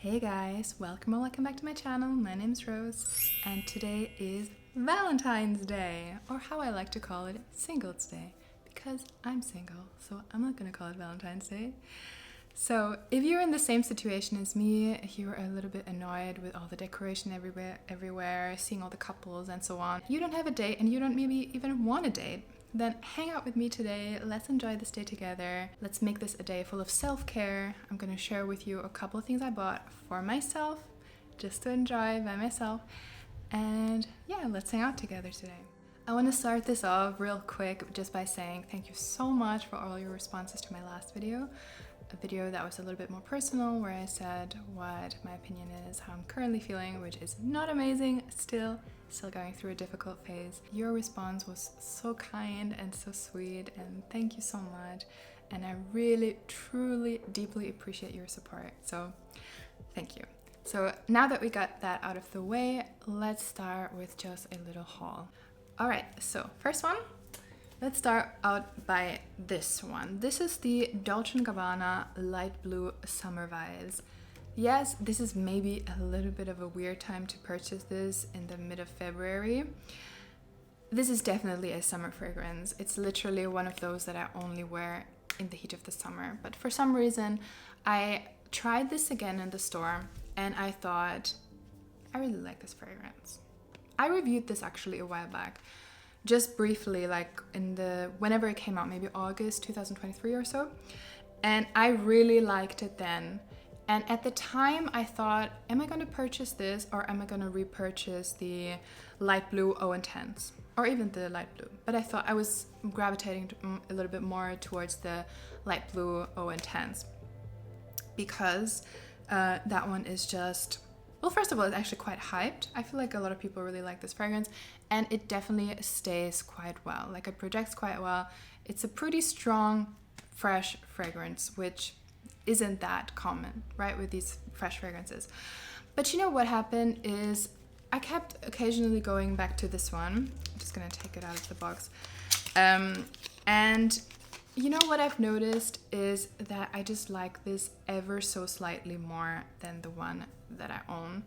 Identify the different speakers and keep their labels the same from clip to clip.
Speaker 1: Hey guys, welcome back to my channel. My name's Rose and today is Valentine's Day, or how I like to call it, Singles Day, because I'm single, so I'm not gonna call it Valentine's Day. So if you're in the same situation as me, you're a little bit annoyed with all the decoration everywhere, seeing all the couples and so on, you don't have a date and you don't maybe even want a date, then hang out with me today. Let's enjoy this day together. Let's make this a day full of self-care. I'm going to share with you a couple of things I bought for myself, just to enjoy by myself. And yeah, let's hang out together today. I want to start this off real quick just by saying thank you so much for all your responses to my last video. A video that was a little bit more personal, where I said what my opinion is, how I'm currently feeling, which is not amazing, still going through a difficult phase. Your response was so kind and so sweet, and thank you so much. And I really, truly, deeply appreciate your support. So thank you. So now that we got that out of the way, let's start with just a little haul. All right, so first one. Let's start out by this one. This is the Dolce & Gabbana Light Blue Summer Vibes. Yes, this is maybe a little bit of a weird time to purchase this in the mid of February. This is definitely a summer fragrance. It's literally one of those that I only wear in the heat of the summer. But for some reason, I tried this again in the store and I thought, I really like this fragrance. I reviewed this actually a while back. Just briefly, like whenever it came out, maybe August 2023 or so, and I really liked it then. And at the time I thought, am I going to purchase this or am I going to repurchase the light blue O Intense or even the light blue? But I thought I was gravitating a little bit more towards the light blue O Intense because that one is just, well, first of all, it's actually quite hyped. I feel like a lot of people really like this fragrance, and it definitely stays quite well. Like, it projects quite well. It's a pretty strong, fresh fragrance, which isn't that common, right, with these fresh fragrances. But you know what happened is I kept occasionally going back to this one. I'm just gonna take it out of the box. And you know what I've noticed is that I just like this ever so slightly more than the one that I owned.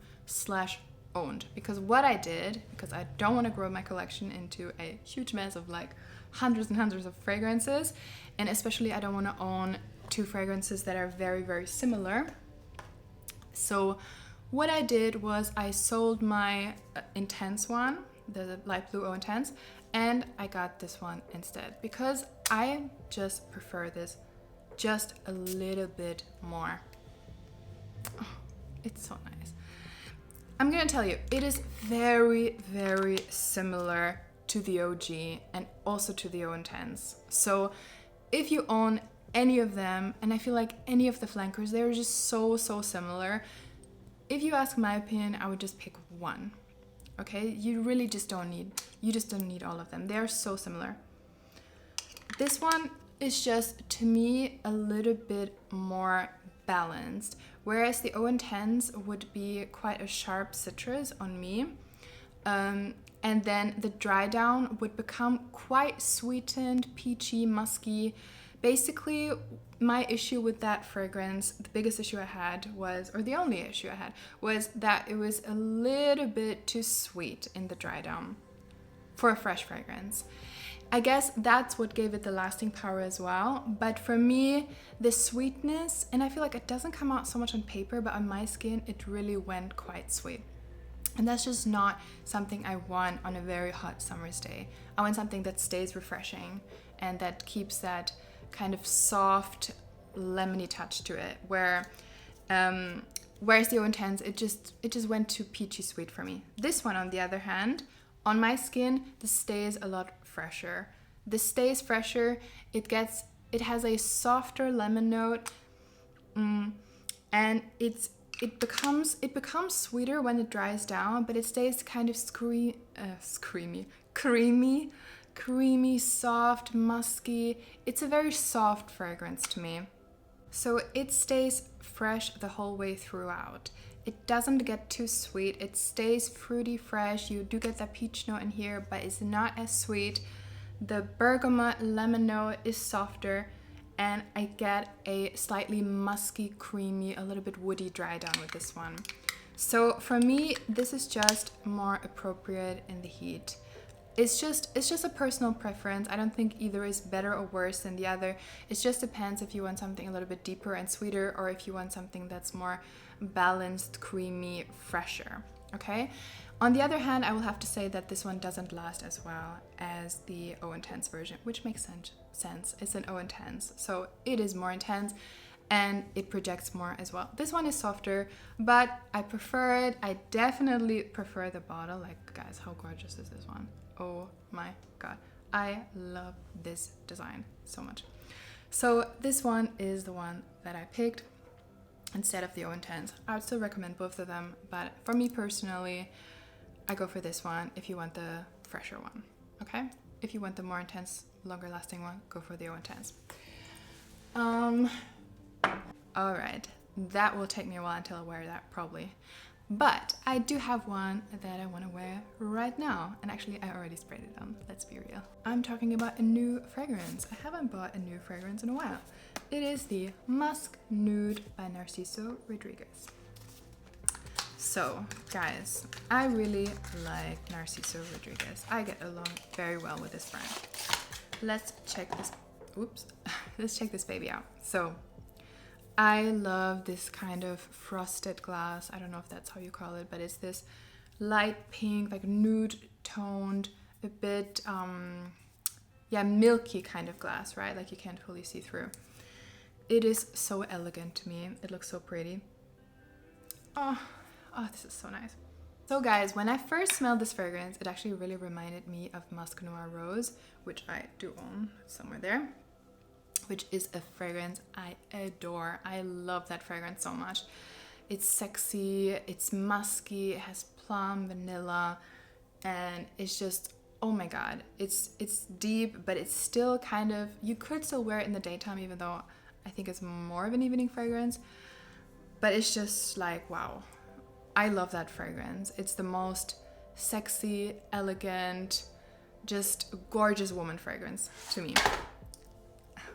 Speaker 1: Because what I did, because I don't want to grow my collection into a huge mess of like hundreds and hundreds of fragrances, and especially I don't want to own two fragrances that are very, very similar. So what I did was I sold my Intense one, the light blue O Intense, and I got this one instead because I just prefer this just a little bit more. Oh, it's so nice. I'm gonna tell you, it is very, very similar to the OG and also to the O Intense. So if you own any of them, and I feel like any of the flankers, they're just so similar. If you ask my opinion, I would just pick one. Okay, you really just don't need all of them. They are so similar. This one is just, to me, a little bit more balanced, whereas the O Intense would be quite a sharp citrus on me. And then the dry down would become quite sweetened, peachy, musky. Basically, my issue with that fragrance, the biggest issue I had was, or the only issue I had, was that it was a little bit too sweet in the dry down for a fresh fragrance. I guess that's what gave it the lasting power as well. But for me, the sweetness, and I feel like it doesn't come out so much on paper, but on my skin, it really went quite sweet. And that's just not something I want on a very hot summer's day. I want something that stays refreshing and that keeps that kind of soft, lemony touch to it. Whereas the O Intense, it just went too peachy sweet for me. This one, on the other hand, on my skin, this stays a lot fresher. This stays fresher. It has a softer lemon note, and it becomes sweeter when it dries down, but it stays kind of creamy, soft, musky. It's a very soft fragrance to me. So it stays fresh the whole way throughout. It doesn't get too sweet. It stays fruity fresh. You do get that peach note in here, but it's not as sweet. The bergamot lemon note is softer, and I get a slightly musky, creamy, a little bit woody dry down with this one. So for me, this is just more appropriate in the heat. It's just a personal preference. I don't think either is better or worse than the other. It just depends if you want something a little bit deeper and sweeter, or if you want something that's more balanced, creamy, fresher. Okay? On the other hand, I will have to say that this one doesn't last as well as the O Intense version, which makes sense. It's an O Intense, so it is more intense and it projects more as well. This one is softer, but I prefer it. I definitely prefer the bottle. Like, guys, how gorgeous is this one? Oh my god. I love this design so much. So this one is the one that I picked instead of the O Intense. I would still recommend both of them, but for me personally, I go for this one if you want the fresher one, okay? If you want the more intense, longer lasting one, go for the O Intense. All right, that will take me a while until I wear that probably. But I do have one that I want to wear right now. And actually, I already sprayed it on. Let's be real. I'm talking about a new fragrance. I haven't bought a new fragrance in a while. It is the Musc Nude by Narciso Rodriguez. So, guys, I really like Narciso Rodriguez. I get along very well with this brand. Let's check this. Oops. Let's check this baby out. So, I love this kind of frosted glass. I don't know if that's how you call it, but it's this light pink, like nude toned, a bit, milky kind of glass, right? Like you can't fully see through. It is so elegant to me. It looks so pretty. Oh, this is so nice. So guys, when I first smelled this fragrance, it actually really reminded me of Musc Noir Rose, which I do own somewhere there, which is a fragrance I adore. I love that fragrance so much. It's sexy, it's musky, it has plum, vanilla, and it's just, oh my god. It's deep, but it's still kind of, you could still wear it in the daytime, even though I think it's more of an evening fragrance. But it's just like, wow. I love that fragrance. It's the most sexy, elegant, just gorgeous woman fragrance to me.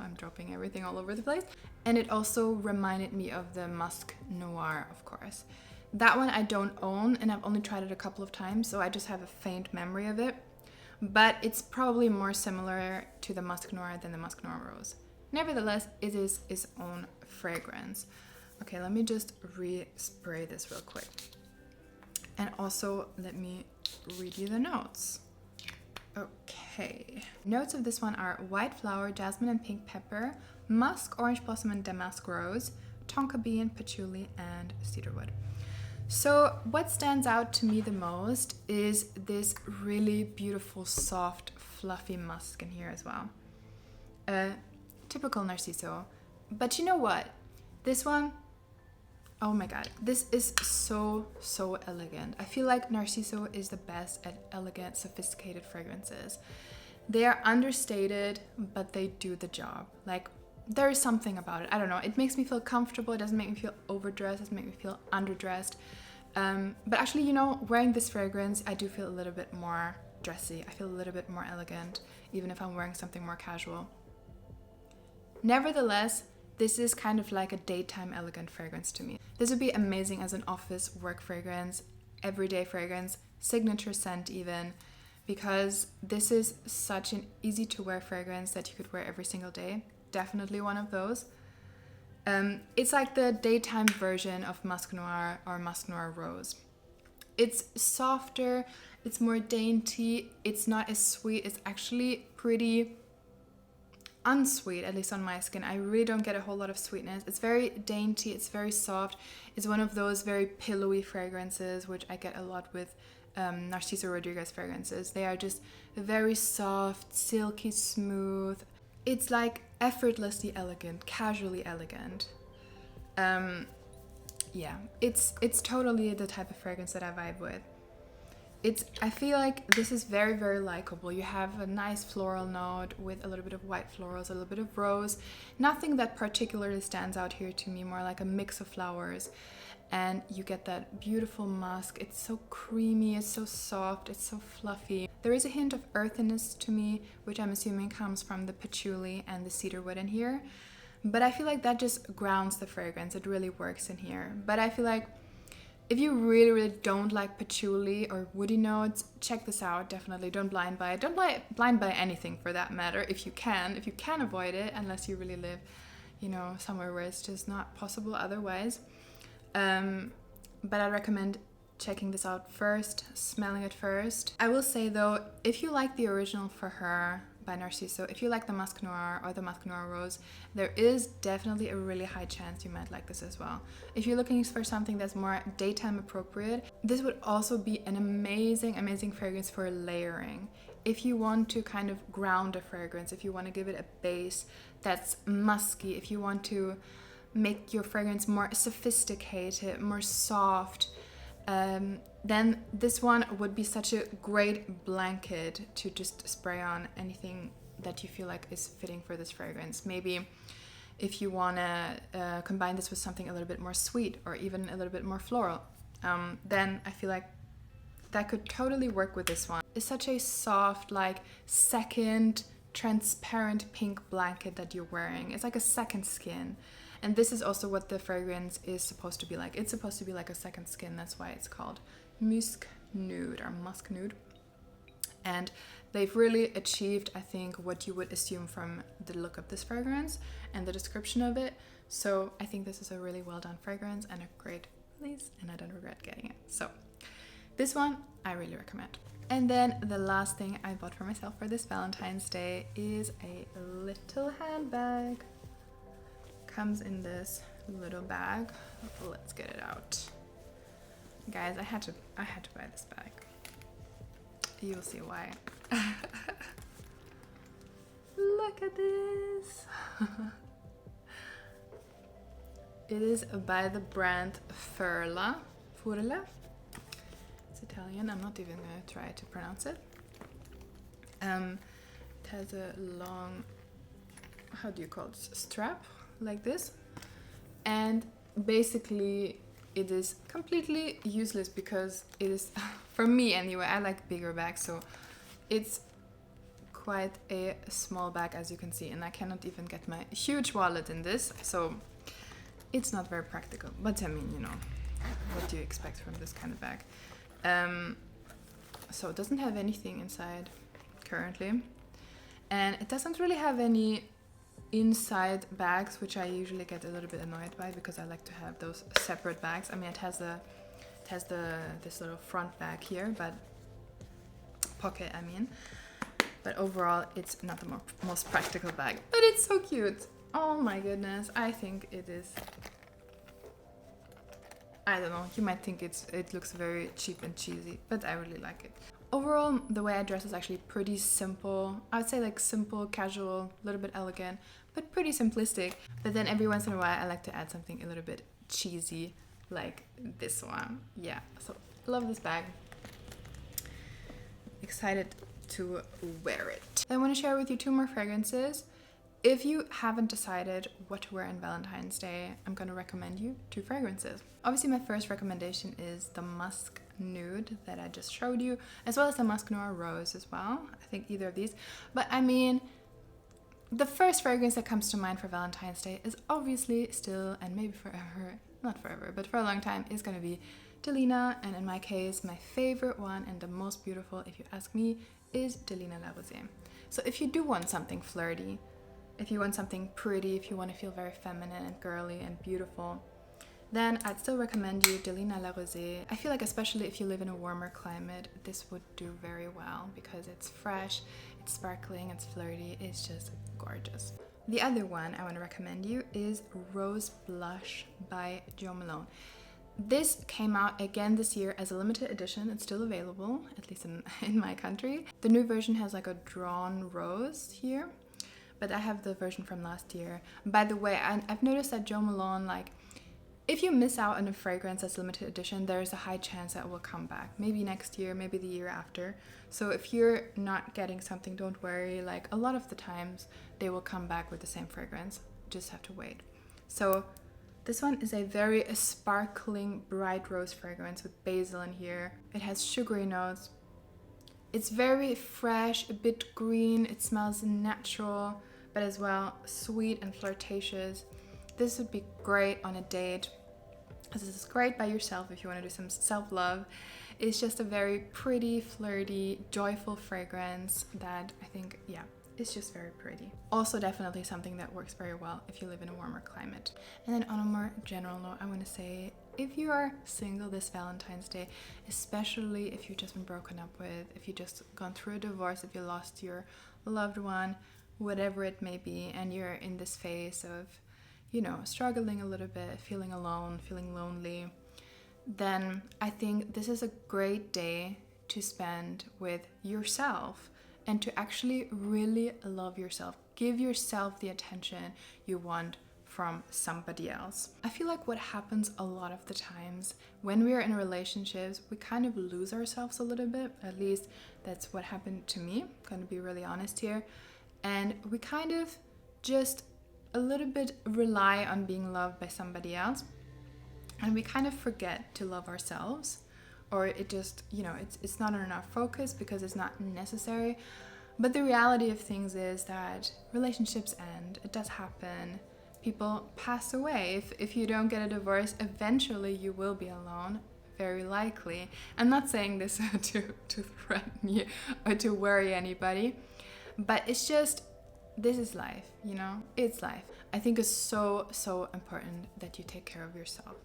Speaker 1: I'm dropping everything all over the place. And it also reminded me of the Musc Noir, of course. That one I don't own, and I've only tried it a couple of times, so I just have a faint memory of it. But it's probably more similar to the Musc Noir than the Musc Noir Rose. Nevertheless, it is its own fragrance. Okay, let me just re-spray this real quick. And also, let me read you the notes. Okay. Notes of this one are white flower, jasmine and pink pepper, musk, orange blossom and damask rose, tonka bean, patchouli, and cedarwood. So what stands out to me the most is this really beautiful, soft, fluffy musk in here as well. Typical Narciso. But you know what? This one, oh my god, this is so elegant. I feel like Narciso is the best at elegant, sophisticated fragrances. They are understated, but they do the job. Like, there is something about it. I don't know. It makes me feel comfortable. It doesn't make me feel overdressed. It doesn't make me feel underdressed. But actually, you know, wearing this fragrance, I do feel a little bit more dressy. I feel a little bit more elegant, even if I'm wearing something more casual. Nevertheless, this is kind of like a daytime elegant fragrance to me. This would be amazing as an office work fragrance, everyday fragrance, signature scent even, because this is such an easy to wear fragrance that you could wear every single day. Definitely one of those. It's like the daytime version of Musc Noir or Musc Noir Rose. It's softer, it's more dainty, it's not as sweet, it's actually pretty unsweet, at least on my skin. I really don't get a whole lot of sweetness. It's very dainty, it's very soft. It's one of those very pillowy fragrances, which I get a lot with Narciso Rodriguez fragrances. They are just very soft, silky smooth. It's like effortlessly elegant, casually elegant. Yeah, it's totally the type of fragrance that I vibe with. I feel like this is very likable. You have a nice floral note with a little bit of white florals, a little bit of rose. Nothing that particularly stands out here to me, more like a mix of flowers. And you get that beautiful musk. It's so creamy, it's so soft, it's so fluffy. There is a hint of earthiness to me, which I'm assuming comes from the patchouli and the cedarwood in here. But I feel like that just grounds the fragrance. It really works in here. But I feel like if you really, really don't like patchouli or woody notes, check this out. Definitely don't blind buy it. Don't blind buy anything for that matter if you can. If you can avoid it, unless you really live, you know, somewhere where it's just not possible otherwise. But I recommend checking this out first, smelling it first. I will say though, if you like the original For Her by Narciso, if you like the Musc Noir or the Musc Noir Rose, there is definitely a really high chance you might like this as well. If you're looking for something that's more daytime appropriate, this would also be an amazing, amazing fragrance for layering. If you want to kind of ground a fragrance, if you want to give it a base that's musky, if you want to make your fragrance more sophisticated, more soft, then this one would be such a great blanket to just spray on anything that you feel like is fitting for this fragrance. Maybe if you want to combine this with something a little bit more sweet or even a little bit more floral, then I feel like that could totally work with this one. It's such a soft, like second transparent pink blanket that you're wearing. It's like a second skin. And this is also what the fragrance is supposed to be like. It's supposed to be like a second skin. That's why it's called Musc Nude or Musc Nude. And they've really achieved, I think, what you would assume from the look of this fragrance and the description of it. So I think this is a really well done fragrance and a great release, and I don't regret getting it. So this one I really recommend. And then the last thing I bought for myself for this Valentine's Day is a little handbag. Comes in this little bag. Let's get it out. Guys, I had to buy this bag. You'll see why. Look at this. It is by the brand Furla. It's Italian. I'm not even gonna try to pronounce it. It has a long, how do you call it, strap like this, and basically it is completely useless because it is, for me anyway, I like bigger bags, so it's quite a small bag as you can see, and I cannot even get my huge wallet in this, so it's not very practical. But I mean, you know, what do you expect from this kind of bag? So it doesn't have anything inside currently, and it doesn't really have any inside bags, which I usually get a little bit annoyed by because I like to have those separate bags. I mean, it has this little front bag here, but pocket, I mean. But overall, it's not the most practical bag, but it's so cute. Oh my goodness, I think it is. I don't know, you might think it looks very cheap and cheesy, but I really like it. Overall, the way I dress is actually pretty simple. I would say like simple, casual, a little bit elegant, but pretty simplistic. But then every once in a while, I like to add something a little bit cheesy, like this one. Yeah, so love this bag. Excited to wear it. I want to share with you 2 more fragrances. If you haven't decided what to wear on Valentine's Day, I'm going to recommend you 2 fragrances. Obviously, my first recommendation is the Musc Nude that I just showed you, as well as the Musc Noir Rose as well. I think either of these. But I mean, the first fragrance that comes to mind for Valentine's Day is obviously still, and maybe forever, not forever, but for a long time, is going to be Delina. And in my case, my favorite one and the most beautiful, if you ask me, is Delina La Rosée. So if you do want something flirty, if you want something pretty, if you want to feel very feminine and girly and beautiful, then I'd still recommend you Delina La Rosée. I feel like especially if you live in a warmer climate, this would do very well because it's fresh, it's sparkling, it's flirty, it's just gorgeous. The other one I want to recommend you is Rose Blush by Jo Malone. This came out again this year as a limited edition. It's still available, at least in my country. The new version has like a drawn rose here, but I have the version from last year. By the way, I've noticed that Jo Malone, like, if you miss out on a fragrance that's limited edition, there's a high chance that it will come back. Maybe next year, maybe the year after. So if you're not getting something, don't worry. Like, a lot of the times, they will come back with the same fragrance. Just have to wait. So this one is a very sparkling, bright rose fragrance with basil in here. It has sugary notes. It's very fresh, a bit green. It smells natural, but as well sweet and flirtatious. This would be great on a date. This is great by yourself if you want to do some self-love. It's just a very pretty, flirty, joyful fragrance that I think, yeah, it's just very pretty. Also definitely something that works very well if you live in a warmer climate. And then on a more general note, I want to say, if you are single this Valentine's Day, especially if you've just been broken up with, if you've just gone through a divorce, if you lost your loved one, whatever it may be, and you're in this phase of, you know, struggling a little bit, feeling alone, feeling lonely, then I think this is a great day to spend with yourself and to actually really love yourself. Give yourself the attention you want from somebody else. I feel like what happens a lot of the times when we are in relationships, we kind of lose ourselves a little bit. At least that's what happened to me. I'm gonna be really honest here. And we kind of just a little bit rely on being loved by somebody else. And we kind of forget to love ourselves, or it just, you know, it's not on our focus because it's not necessary. But the reality of things is that relationships end. It does happen. People pass away. If you don't get a divorce, eventually you will be alone, very likely. I'm not saying this to threaten you or to worry anybody, but it's just, this is life, you know? It's life. I think it's so, so important that you take care of yourself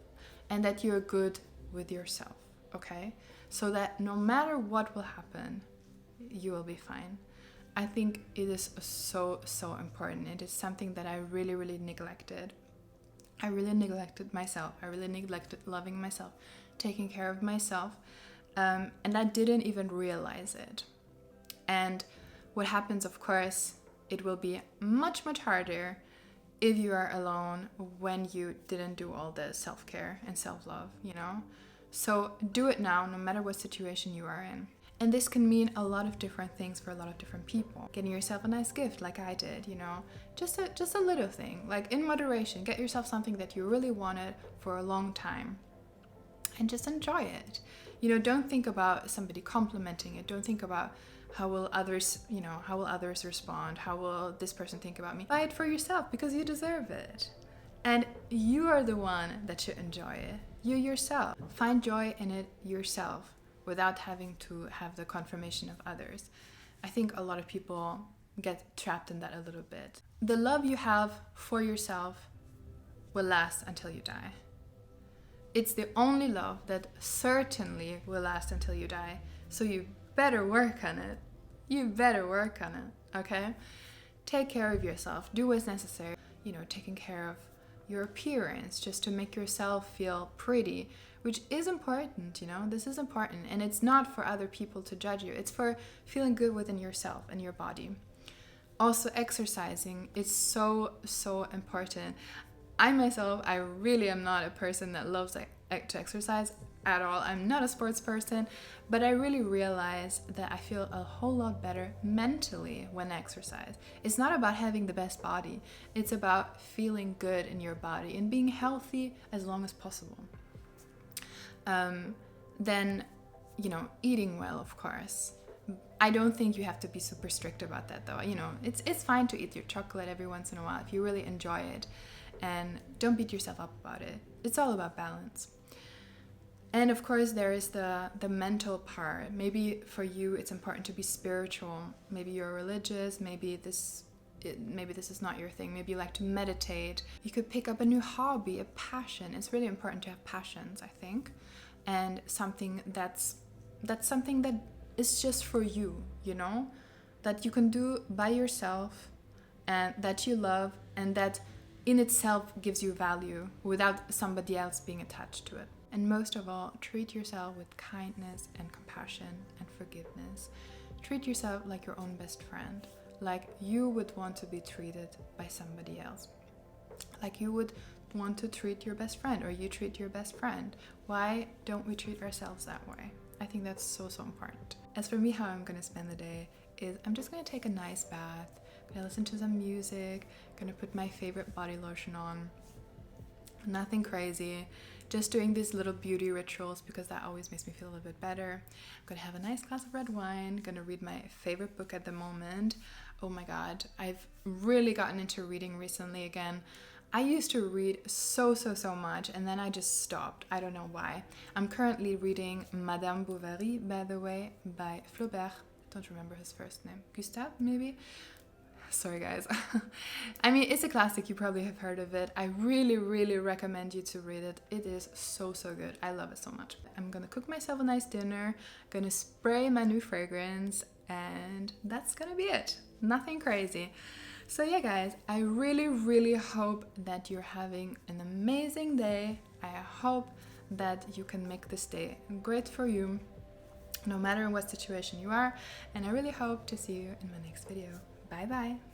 Speaker 1: and that you're good with yourself, okay? So that no matter what will happen, you will be fine. I think it is so, so important. It is something that I really, really neglected. I really neglected myself. I really neglected loving myself, taking care of myself, and I didn't even realize it. And what happens, of course, it will be much, much harder if you are alone when you didn't do all the self-care and self-love, you know? So do it now, no matter what situation you are in. And this can mean a lot of different things for a lot of different people. Getting yourself a nice gift like I did, you know, just a little thing, like in moderation. Get yourself something that you really wanted for a long time and just enjoy it. You know, don't think about somebody complimenting it. Don't think about how will others respond? How will this person think about me? Buy it for yourself because you deserve it. And you are the one that should enjoy it. You yourself. Find joy in it yourself, without having to have the confirmation of others. I think a lot of people get trapped in that a little bit. The love you have for yourself will last until you die. It's the only love that certainly will last until you die. So you better work on it. You better work on it, okay? Take care of yourself. Do what's necessary. You know, taking care of your appearance just to make yourself feel pretty, which is important, you know, this is important. And it's not for other people to judge you. It's for feeling good within yourself and your body. Also, exercising is so, so important. I myself, I really am not a person that loves to exercise at all. I'm not a sports person, but I really realize that I feel a whole lot better mentally when I exercise. It's not about having the best body. It's about feeling good in your body and being healthy as long as possible. Then, you know, eating well, of course. I don't think you have to be super strict about that, though. You know, it's fine to eat your chocolate every once in a while if you really enjoy it, and don't beat yourself up about it. It's all about balance. And of course, there is the mental part. Maybe for you, it's important to be spiritual. Maybe you're religious. Maybe this is not your thing. Maybe you like to meditate. You could pick up a new hobby, a passion. It's really important to have passions, I think, and something that's something that is just for you, you know, that you can do by yourself and that you love and that in itself gives you value without somebody else being attached to it. And most of all, treat yourself with kindness and compassion and forgiveness. Treat yourself like your own best friend, like you would want to be treated by somebody else. Like you would want to treat your best friend, or you treat your best friend. Why don't we treat ourselves that way? I think that's so, so important. As for me, how I'm gonna spend the day is I'm just gonna take a nice bath, gonna listen to some music, gonna put my favorite body lotion on. Nothing crazy. just doing these little beauty rituals because that always makes me feel a little bit better. I'm gonna have a nice glass of red wine, gonna read my favorite book at the moment. Oh my god, I've really gotten into reading recently again. I used to read so much and then I just stopped. I don't know why. I'm currently reading Madame Bovary, by the way, by Flaubert. Don't remember his first name. Gustave, maybe? Sorry guys. I mean, it's a classic, you probably have heard of it. I really recommend you to read it. It is so good. I love it so much. I'm gonna cook myself a nice dinner, gonna spray my new fragrance, and that's gonna be it. Nothing crazy. So yeah guys, I really hope that you're having an amazing day. I hope that you can make this day great for you, no matter in what situation you are, and I really hope to see you in my next video. Bye bye!